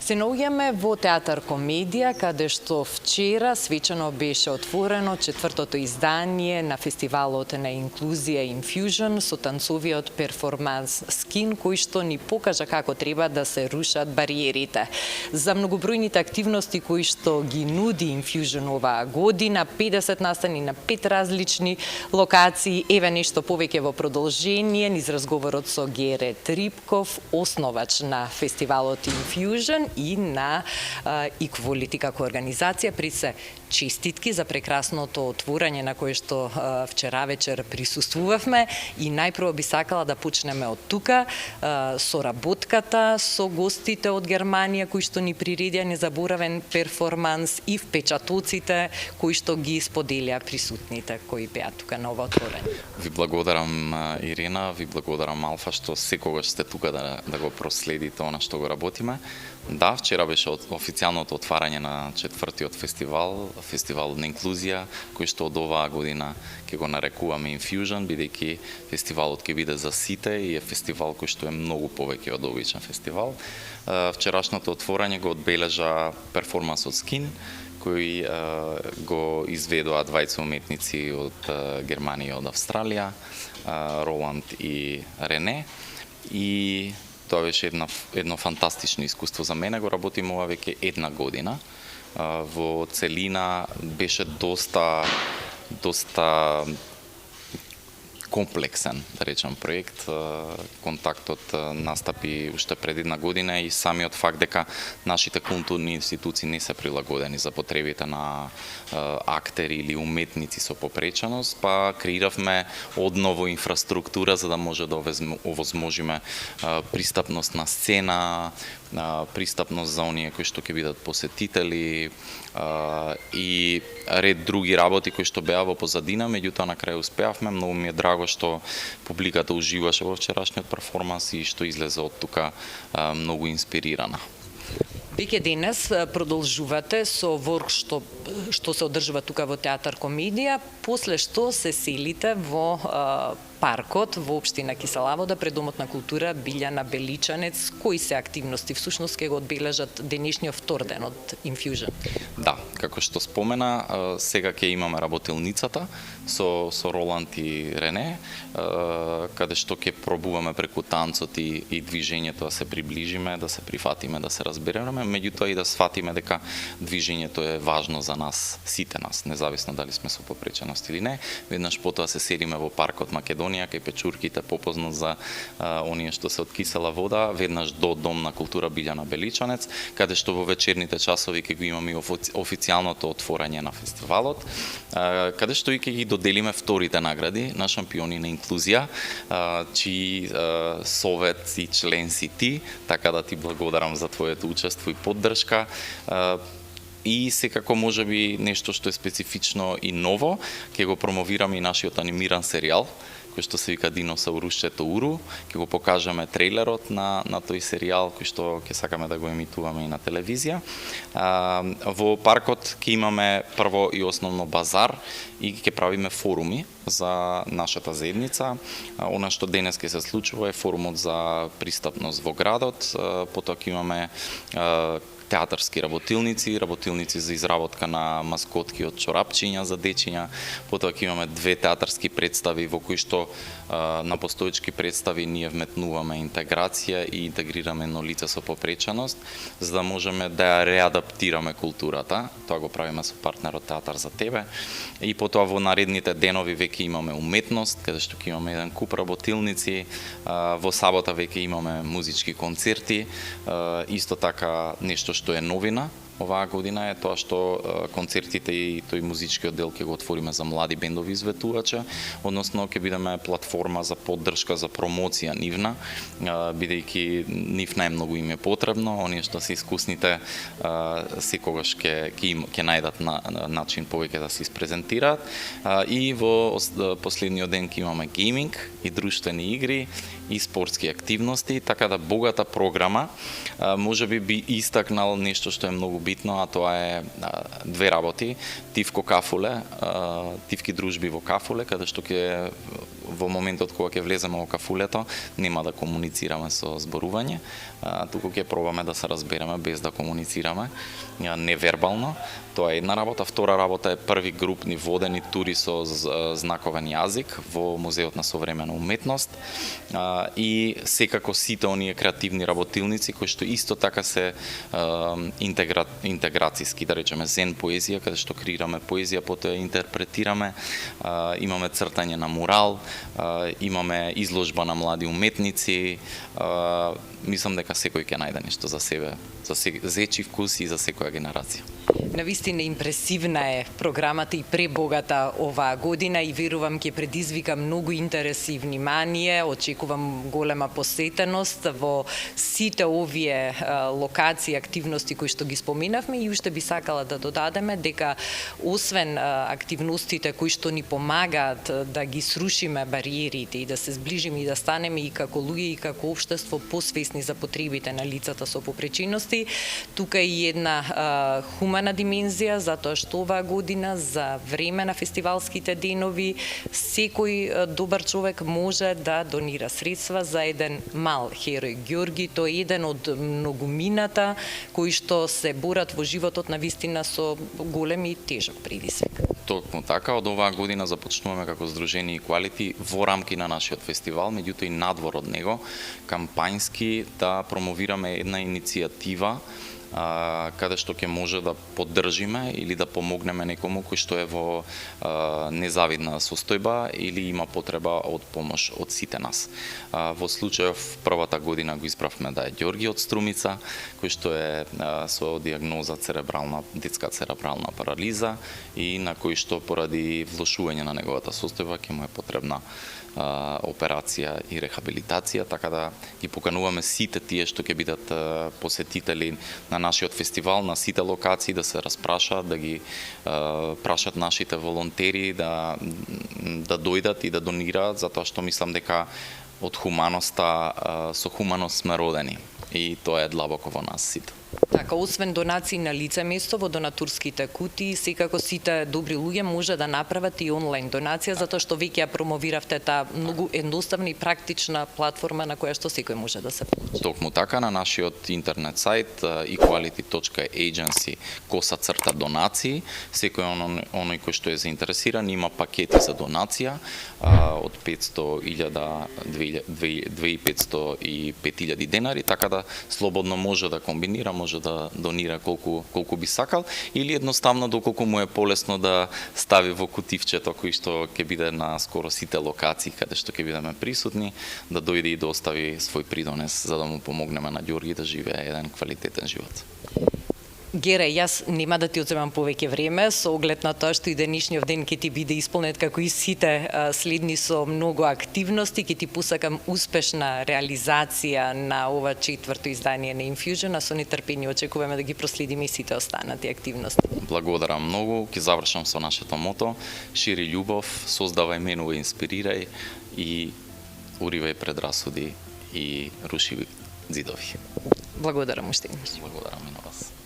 Се наоѓаме во Театар Комедија, каде што вчера свечено беше отворено четвртото издание на фестивалот на инклузија Infusion со танцовиот перформанс Skin, кој што ни покажа како треба да се рушат бариерите. За многобројните активности кои што ги нуди Infusion оваа година, 50 настани на 5 различни локации, еве нешто повеќе во продолжение низ разговорот со Гере Трипков, основач на фестивалот Infusion и на Equality како организација. При се честитки за прекрасното отворање на кое што вчера вечер присуствувавме и најпрво би сакала да почнеме од тука со работката со гостите од Германија кои што ни приредија незаборавен перформанс и впечатоците кои што ги споделија присутните кои беа тука на ова отворање. Ви благодарам, Ирина, ви благодарам, Алфа, што секогаш сте тука да го проследите она што го работиме. Да, вчера беше официјалното отварање на четвртиот фестивал на инклузија, кој што од оваа година ќе го нарекуваме Infusion, бидејќи фестивалот ќе биде за сите и е фестивал кој што е многу повеќе од обичен фестивал. Вчерашното отворање го одбележа перформансот Skin, кој го изведоа двајца уметници од Германија и од Австралија, Роланд и Рене, и тоа беше едно фантастично искуство за мене. Го работим ова веќе една година. Во целина беше доста комплексен, да речам, проект. Контактот настапи уште пред една година и самиот факт дека нашите културни институции не се прилагодени за потребите на актери или уметници со попреченост, па креиравме одново инфраструктура за да може да овозможиме пристапност на сцена, пристапност за оние кои што ќе бидат посетители и ред други работи кои што беа во позадина, меѓутоа на крај успеавме. Многу ми е драго што публиката уживаше во вчерашниот перформанс и што излезе од тука многу инспирирана. Веќе денес продолжувате со воркшоп што се одржува тука во Театар Комедија, после што се селите во паркот во општина Киселавода пред Домот на култура Билјана Беличанец. Кои се активности всушност ќе го одбележат денешниот втор ден од Infusion? Да, како што спомена, сега ќе имаме работилницата со Роланд и Рене, каде што ќе пробуваме преку танцот и движењето да се приближиме, да се прифатиме, да се разбереме, меѓутоа и да сфатиме дека движењето е важно за нас, сите нас, независно дали сме со попреченост или не. Веднаш потоа се седиме во паркот Македонија, кај печурките, попознат за оние што се од Кисела вода, веднаш до Дом на култура Билјана Беличанец, каде што во вечерните часови ќе го имаме официјалното отворање на фестивалот, каде што и ќе ги доделиме вторите награди на шампиони на инклузија, чии совет и член си ти, така да ти благодарам за твоето учество и поддршка. И секако можеби нешто што е специфично и ново, ќе го промовираме и нашиот анимиран серијал, кој што се вика Диносаурусчето Уру. Ќе го покажеме трейлерот на тој серијал кој што ќе сакаме да го емитуваме и на телевизија. Во паркот ќе имаме прво и основно базар и ќе правиме форуми за нашата заедница. Она што денес ќе се случува е форумот за пристапност во градот, потоа ќе имаме театарски работилници за изработка на маскотки од чорапчиња за дечиња, потоа ќе имаме две театарски представи во кои што на постоечки представи ние вметнуваме интеграција и интегрираме едно лице со попреченост, за да можеме да ја реадаптираме културата. Тоа го правиме со партнерот Театар за тебе. И потоа во наредните денови веќе имаме уметност, каде што ќе имаме еден куп работилници. Во сабота веќе имаме музички концерти, исто така нешто што е новина оваа година е тоа што концертите и тој музичкиот дел ќе го отвориме за млади бендови известувачи, односно ќе бидеме платформа за поддршка, за промоција нивна, бидејќи нив најмногу им е потребно, оние што се искусните секогаш ќе најдат начин повеќе да се испрезентираат. И во последниот ден ќе имаме гейминг и друштвени игри и спортски активности, така да богата програма. Можеби би истакнал нешто што е многу битно, а тоа е две работи. Тивко Кафуле, тивки дружби во Кафуле, каде што ќе во моментот кога ќе влеземе во кафулето, нема да комуницираме со зборување, туку ќе пробаме да се разбереме без да комуницираме, невербално. Тоа е една работа. Втора работа е први групни водени тури со знаковен јазик во Музеот на современа уметност и секако сите оние креативни работилници кои што исто така се интеграцијски, да речеме зен поезија, каде што креираме поезија, потоа ја интерпретираме, имаме цртање на мурал, имаме изложба на млади уметници, мислам дека секој ќе најде нешто за себе, за зечи вкус и за секоја генерација. Навистина импресивна е програмата и пребогата оваа година и верувам ќе предизвика многу интерес и внимание, очекувам голема посетеност во сите овие локации, активности кои што ги споменавме и уште би сакала да додадеме дека освен активностите кои што ни помагаат да ги срушиме бариерите и да се зближиме и да станеме и како луѓе и како општество посвесни за потребите на лицата со попречености, тука и една хумана димензија, затоа што оваа година за време на фестивалските денови секој добар човек може да донира средства за еден мал херој Ѓорги. Тој е еден од многумината кои што се борат во животот на вистина со голем и тежок предизвик. Токму така, од оваа година започнуваме како Сдружение Equality во рамки на нашиот фестивал, меѓутоа и надвор од него, кампањски да промовираме една иницијатива каде што ќе може да поддржиме или да помогнеме некому кој што е во незавидна состојба или има потреба од помош од сите нас. Во случајов првата година го избравме да е Ѓорги од Струмица, кој што е со диагноза детска церебрална парализа и на кој што поради влошување на неговата состојба ќе му е потребна операција и рехабилитација, така да ги покануваме сите тие што ќе бидат посетители на нашиот фестивал, на сите локации да се распрашаат, да ги прашат нашите волонтери да дојдат и да донираат, затоа што мислам дека од хуманоста со хуманост сме родени и тоа е длабоко во нас сите. Така, освен донации на лице место во донатурските кутии, секако сите добри луѓе може да направат и онлайн донација, затоа што веќе ја промовиравте таа многу едноставна и практична платформа на која што секој може да се вклучи. Токму така, на нашиот интернет сајт equality.agency/донации, секој оној кој што е заинтересиран има пакети за донација од 500.000, 2.500 и 5.000 денари, така да слободно може да комбинира, може да донира колку би сакал или едноставно доколку му е полесно да стави во кутивчето кој што ќе биде на скоро сите локации каде што ќе бидеме присутни, да дојде и да остави свој придонес за да му помогнеме на Ѓорги да живее еден квалитетен живот. Гере, јас нема да ти одземам повеќе време, со оглед на тоа што и денешниот ден ќе ти биде исполнет како и сите следни со многу активности, ќе ти посакам успешна реализација на ова четврто издание на Infusion, а со нетрпение очекуваме да ги проследиме и сите останати активности. Благодарам многу, ќе завршам со нашето мото: шири љубов, создавај, менувај, инспирирај и уривај предрасуди и руши ѕидови. Благодарам уште. Благодарам и на вас.